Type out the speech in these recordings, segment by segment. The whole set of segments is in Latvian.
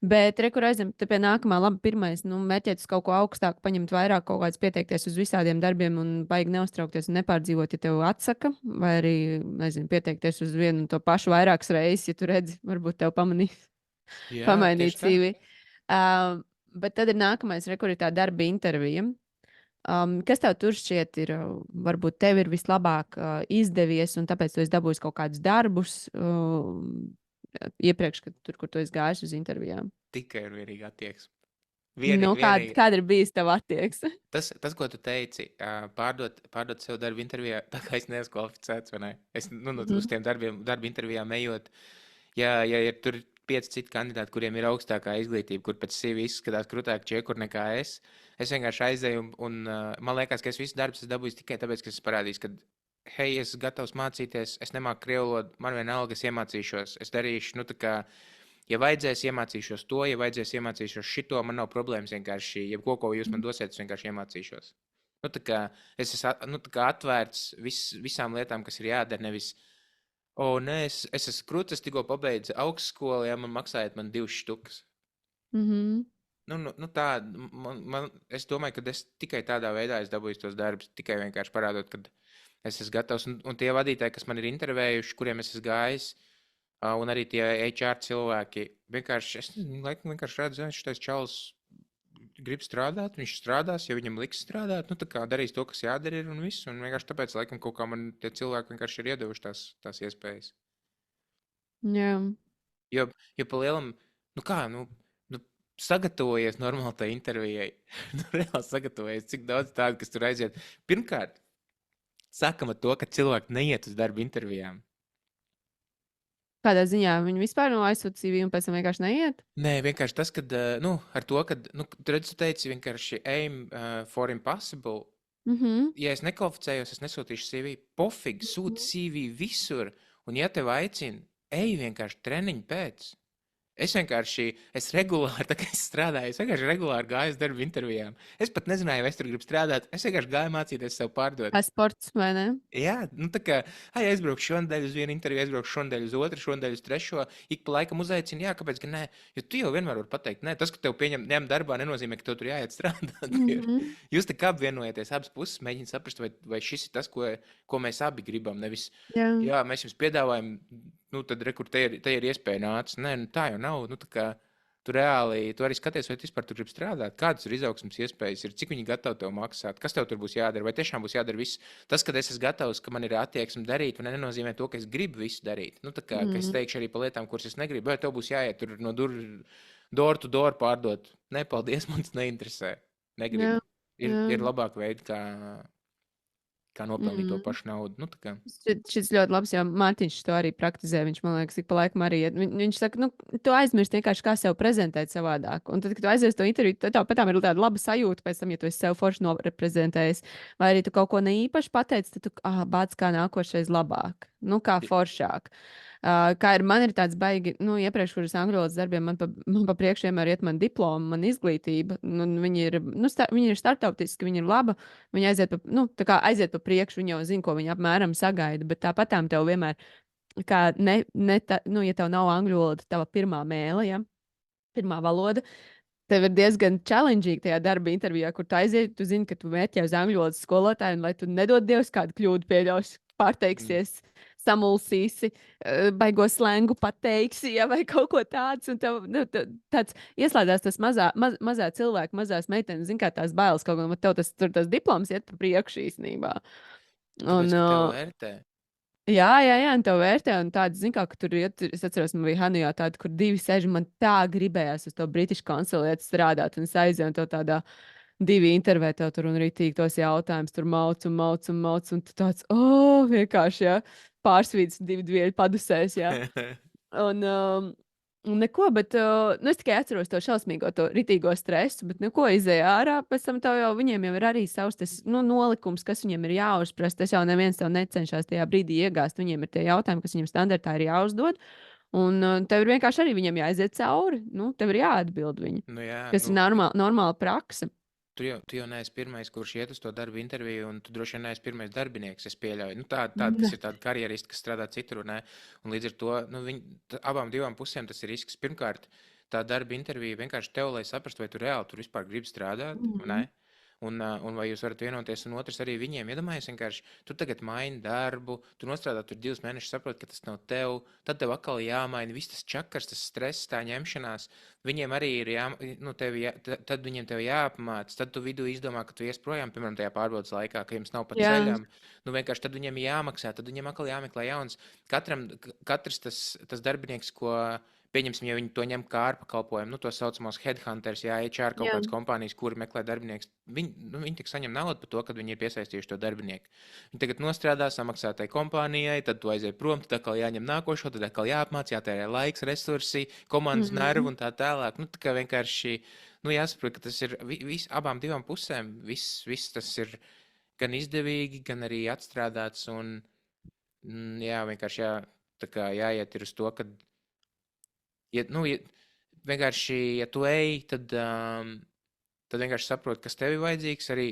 Bet, kur aizem, te pie nākamā, labi, pirmais, metiet uz kaut ko augstāku, paņemt vairāk kaut kāds pieteikties uz visādiem darbiem un baigi neuztraukties un nepārdzīvot, ja tev atsaka, vai arī, nezinu, pieteikties uz vienu un to pašu vairākas reizes, ja tu redzi, varbūt tev Jā, pamainīt tieši tā. CV. Bet tad ir nākamais, kur ir tā darba intervija. Kas tev tur šķiet ir, varbūt tev ir vislabāk izdevies, un tāpēc tu esi dabūjis kaut kādus darbus iepriekš, kad tur, kur tu esi gājis uz intervijām? Tikai un vienīgi attieksme. Kāda, Vienīgi. kāda ir bijusi tava attieksme? Ko tu teici, pārdot sev darbu intervijā, tā kā es neesmu kvalificēts, vai ne? Es, uz Mhm. tiem darba intervijām ejot, ja ir tur 5 citi kandidāti, kuriem ir augstākā izglītība, kur pēc CV izskatās krūtāk čekur nekā es vienkārši aizēju un man liekas, ka es visu darbu esmu dabūjis tikai tāpēc, ka es parādīju, ka, hei, es esmu gatavs mācīties, es nemāku krievu valodu, man vienalga, es iemācīšos, es darīšu, nu tā kā, ja vajadzēs, iemācīšos to, ja vajadzēs, iemācīšos šito, man nav problēmas vienkārši, jebko, ko jūs man dosiet, es vienkārši iemācīšos. Nu, tā kā es esmu nu, tā kā atvērts visām lietām, kas ir jādara, nevis, nē, es esmu krūtis, tikko pabeidzu augstskolu, ja man maksājiet man 2 štukas. Mhm. Tā, es domāju, ka es tikai tādā veidā es dabūju tos darbus, tikai vienkārši parādot, ka es esmu gatavs, un tie vadītāji, kas man ir intervējuši, kuriem es esmu gājis, un arī tie HR cilvēki, vienkārši, es nezinu, laikam vienkārši redzu, ka šis čalis grib strādāt, viņš strādās, ja viņam liks strādāt, nu tā kā darīs to, kas jādara ir un viss, un vienkārši tāpēc, laikam, kaut kā man tie cilvēki vienkārši ir iedevuši tās iespējas. Jā. Jo pa lielam, nu, sagatavojies normāli tai intervijai, reāli sagatavojies, cik daudz tādu, kas tur aiziet. Pirmkārt, sākam ar to, ka cilvēki neiet uz darba intervijām. Kādā ziņā viņi vispār no aizsūta CV un pēc tam vienkārši neiet? Nē, vienkārši tas, ka, ar to, ka, tu redzi, tu teici vienkārši aim for impossible. Mhm. Ja es nekvalificējos, es nesūtīšu CV. Pofīgi, sūti CV visur. Un ja tev aicina, ej vienkārši treniņu pēc. Es regulāri, tā kā es strādāju, es vienkārši regulāri gāju uz darba intervijām. Es pat nezināju, vai es tur gribu strādāt. Es vienkārši gāju mācīties sev pārdot. Kā sports, vai ne? Jā, tā kā aizbraukšu šonadēļ uz vienu interviju, aizbraukšu šonadēļ uz otru, šonadēļ uz trešo. Ik pa laikam uzaicina, jā, kāpēc gan nē? Jo tu jau vienmēr vari pateikt, nē, tas, ka tev ņem darbā, nenozīmē, ka tev tur jāiet strādāt. Mhm. Jūs tā kā apvienojaties, abas puses mēģināt saprast, vai šis ir tas, ko mēs abi gribam. Nevis, Jā. jā, mēs jums piedāvājam, tad rekur, te ir iespēja nāc. Nē, tā jau nav. Tā kā tu arī skaties, vai tu vispār tur gribi strādāt, kādas ir izaugsmas iespējas, cik viņi gatavi tev maksāt, kas tev tur būs jādara, vai tiešām būs jādara viss. Tas, ka es esmu gatavs, ka man ir attieksme darīt, nenozīmē to, ka es gribu visu darīt. Ka es Mhm. teikšu arī par lietām, kuras es negribu, vai tev būs jāiet tur no door to door pārdot. Nē, paldies, man tas neinteresē. Jā. Negribu. Jā. Ir labāk veidi, kā nopelnīt to Mhm. pašu naudu. Šis ļoti labs, jo Mārtiņš to arī praktizē. Viņš man liekas, ik pa laikam arī iet. Viņš saka, tu aizmirsti vienkārši, kā sev prezentēt savādāk. Un tad, kad tu aizies to interviju, tad tev patām ir tāda laba sajūta pēc tam, ja tu esi sev forši noreprezentējis. Vai arī tu kaut ko neīpaši pateici, tad tu bāc kā nākošais labāk. Kā foršāk. Man ir tāds baigi, iepriekš, kuras angļu valodas darbiem, man pa priekšu vienmēr iet man diploma, man izglītība. Viņi ir startautiski, viņi ir laba. Viņi aiziet aiziet pa priekšu, viņi jau zina, ko viņi apmēram sagaida. Bet tāpat tām tev vienmēr, ja tev nav angļu valoda, tava pirmā mēlē, ja, pirmā valoda, tev ir diezgan challenging tajā darba intervijā, kur tu aiziet, tu zini, ka tu mēķi uz angļu valodas skolotāju, un lai tu nedod Dievs kādu kļūdu pieļaus, pārteiksies, samulsīsi, baigo slēngu pateiksi, ja, vai kaut ko tāds. Un tev tāds ieslēdzās tas mazā cilvēka, mazās meitenes, zin kā tās bailes kaut kā, tev tas diploms iet pa priekšu īstenībā. Un, Tāpēc, ka tev vērtē. jā, un tev vērtē, un tāda, zin kā, ka tur iet, es atceros, man bija Hanujā tāda, kur 2 sēž, un man tā gribējās uz to British konsulietu strādāt, un es aizēju, un to tādā 2 intervē tev tur un rītīgi tos jautājumus tur mauc, un tu tāds, vienkārši, jā, pārsvīts 2 dvieļu padusēs, jā. Un neko, bet es tikai atceros to šausmīgo, to ritīgo stresu, bet neko izēja ārā. Pēc tam tev jau viņiem jau ir arī savs tas, nolikums, kas viņiem ir jāuzprast. Tas jau neviens tev necenšas tajā brīdī iegāzt. Viņiem ir tie jautājumi, kas viņiem standartā ir jāuzdod. Un tev ir vienkārši arī viņam jāaiziet cauri. Tev ir jāatbild viņi. Jā, Tas ir normāla praksa. Tu jau neesi pirmais, kurš iet uz to darbu interviju, un tu droši vien neesi pirmais darbinieks, es pieļauju. Tas ir tāds karjerists, kas strādā citur, un līdz ar to abām divām pusēm tas ir risks. Pirmkārt, tā darba intervija vienkārši tev, lai saprastu, vai tu reāli tur vispār gribi strādāt, vai ne? Un vai jūs varat vienoties, un otrs arī viņiem. Iedomājies vienkārši, tu tagad maini darbu, tu nostrādā tur 2 mēnešus, saproti, ka tas nav tev, tad tev atkal jāmaina, viss tas čakars, tas stress, tā ņemšanās. Viņiem arī ir tad viņiem tev jāapmāc, tad tu vidū izdomā, ka tu ies projām, piemēram, tajā pārbaudas laikā, ka jums nav pa Jā. ceļam. Nu vienkārši tad viņiem jāmaksā, tad viņiem atkal jāmeklē jauns. Katrs tas darbinieks, ko pieņemsim, ja viņi to ņem kā ārpakalpojumu, nu, to saucamos headhunters, jā, HR kaut kādas kompānijas, kuri meklē darbinieks, viņi tik saņem naudu par to, kad viņi ir piesaistījuši to darbinieku. Viņi tagad nostrādā, samaksā tai kompānijai, tad tu aiziet prom, tad atkal jāņem nākošo, tad atkal jāapmāc, jātērē laiks, resursi, komandas nervu un tā tālāk. Nu, tā kā vienkārši, nu, jāsaprot, ka tas ir abām divām pusēm, viss tas ir gan izdevīgi, gan arī atstrādāts un, jā, vienkārši tā kā jāiet ir uz to, ka vienkārši, ja tu ej, tad vienkārši saproti, kas tev ir vajadzīgs. Arī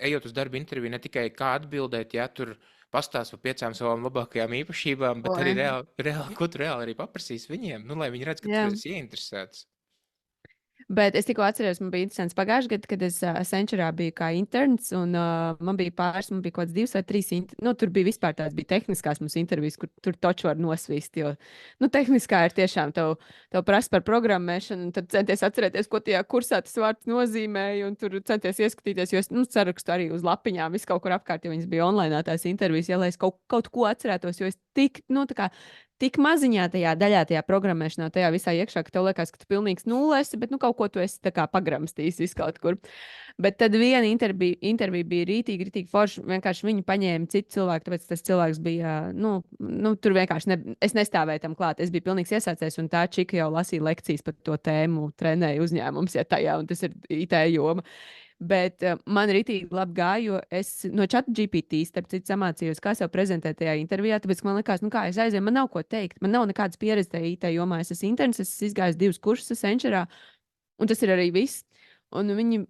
ejot uz darba interviju, ne tikai kā atbildēt, ja tur pastāst par 5 savām labākajām īpašībām, bet arī reāli, ko tu reāli arī paprasīs viņiem, nu, lai viņi redz, ka tu esi ieinteresēts. Bet es tikko atceros, man bija interesants pagājušajā gadā, kad es Accenture biju kā interns, un man bija kaut kāds 2 vai 3, nu, tur bija vispār tādas bija tehniskās mums intervijas, kur tur taču var nosvīst, jo, nu, tehniskā ir tiešām tev prasa par programmēšanu, un tad centies atcerēties, ko tajā kursā tas vārds nozīmēja, un tur centies ieskatīties, jo es, nu, sarakstu arī uz lapiņām, visu kaut kur apkārt, jo viņas bija online tās intervijas, ja lai es kaut ko atcerētos, jo es tik maziņā tajā daļā, tajā programmēšanā, tajā visā iekšā, ka tev liekas, ka tu pilnīgs nulles, bet nu kaut ko tu esi tā kā pagramstījis vis kaut kur. Bet tad viena intervija bija rītīgi forša. Vienkārši viņu paņēma citu cilvēku, tāpēc tas cilvēks bija, nu tur vienkārši es nestāvēju tam klāt. Es biju pilnīgs iesācējs, un tā čika jau lasīja lekcijas par to tēmu, trenēja uzņēmums, ja tajā, un tas ir IT joma. Bet man rītīgi labi gāja, jo es no ChatGPT, starp citu, samācījos, kā sev prezentēt tajā intervijā. Tāpēc man likās, nu kā es aizēju, man nav ko teikt. Man nav nekādas pieredzes tajā IT jomā. Es esmu interns, es esmu izgājis 2 kursus Accenture, un tas ir arī viss. Un viņi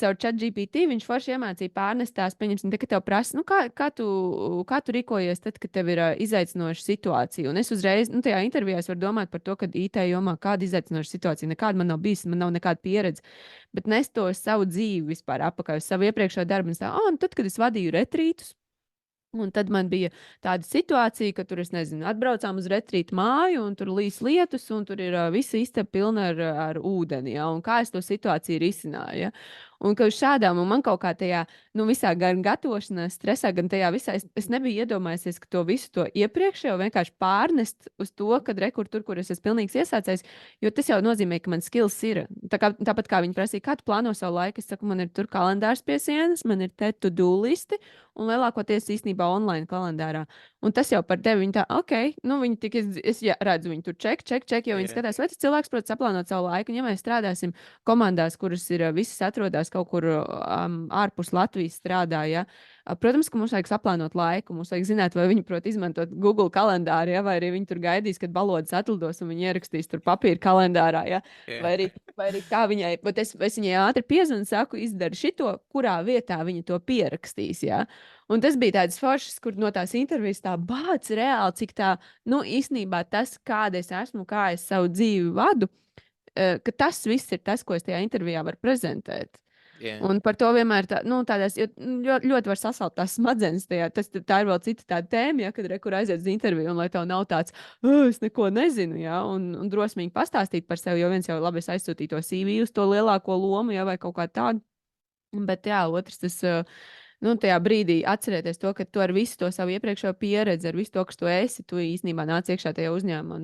caur ChatGPT viņš forši iemācīja pārnest tās, pieņemsim, ka tev prasa, nu kā tu rīkojies tad, kad tev ir izaicinoša situācija. Un es uzreiz, nu tajā intervijā es varu domāt par to, ka IT jomā kāda izaicinoša situācija, nekāda man nav bijis, man nav nekāda pieredze, bet nes to savu dzīvi vispār apakaļ uz savu iepriekšējo darbu. Un tā, nu tad, kad es vadīju retrītus, un tad man bija tāda situācija, ka tur, es nezinu, atbraucām uz retrītu māju, un tur līs lietus, un tur ir visa istaba pilna ar ūdeni, ja, un kā es to situāciju risināju. Ja? Un ka uz šādām, un man kaut kā tajā, nu, visā gan gatavošanās, stresā, gan tajā visā, es nebiju iedomājusies, ka to visu to iepriekšējo vienkārši pārnest uz to, kad tur, kur es esmu pilnīgs iesācējs, jo tas jau nozīmē, ka man skills ir. Tāpat kā viņi prasīja, kā tu plāno savu laiku, es saku, man ir tur kalendārs pie sienas, man ir te to-do listi, un lielākoties īstenībā online kalendārā. Un tas jau par tevi, viņi tā, nu viņi tik, es redzu, viņi tur ček, jo viņi skatās, vai tas cilvēks, protams, saplānot savu laiku, un ja mēs strādāsim komandās, kuras ir visas atrodas kaut kur ārpus Latvijas strādā, ja, protams, ka mums vajag saplānot laiku, mums vajag zināt, vai viņi prot izmantot Google kalendāru, ja, vai arī viņi tur gaidīs, kad balodas atlidos, un viņi ierakstīs tur papīra kalendārā, ja, vai arī kā viņai, bet es viņai ātri piezvanu, saku, izdari šito, kurā vietā viņa to pierakstīs, ja. Un tas bija tāds foršs, kur no tās intervijas tā bāc reāli, cik tā, nu, īstenībā tas, kāda es esmu, kā es savu dzīvi vadu, ka tas viss ir tas, ko es tajā intervijā varu prezentēt. Yeah. Un par to vienmēr tādās ļoti var sasalt tās smadzenes. Tā ir vēl cita tāda tēma, ja, kad kur aiziet uz interviju, un lai tev nav tāds, es neko nezinu, ja, un drosmīgi pastāstīt par sevi, jo viens jau labi aizsūtīja to CV uz to lielāko lomu, ja, vai kaut kā tādu. Bet jā, otrs tas, nu, tajā brīdī atcerēties to, ka tu ar visu to savu iepriekšējo pieredzi, ar visu to, kas tu esi, tu īstenībā nāc iekšā tajā uzņēmumā.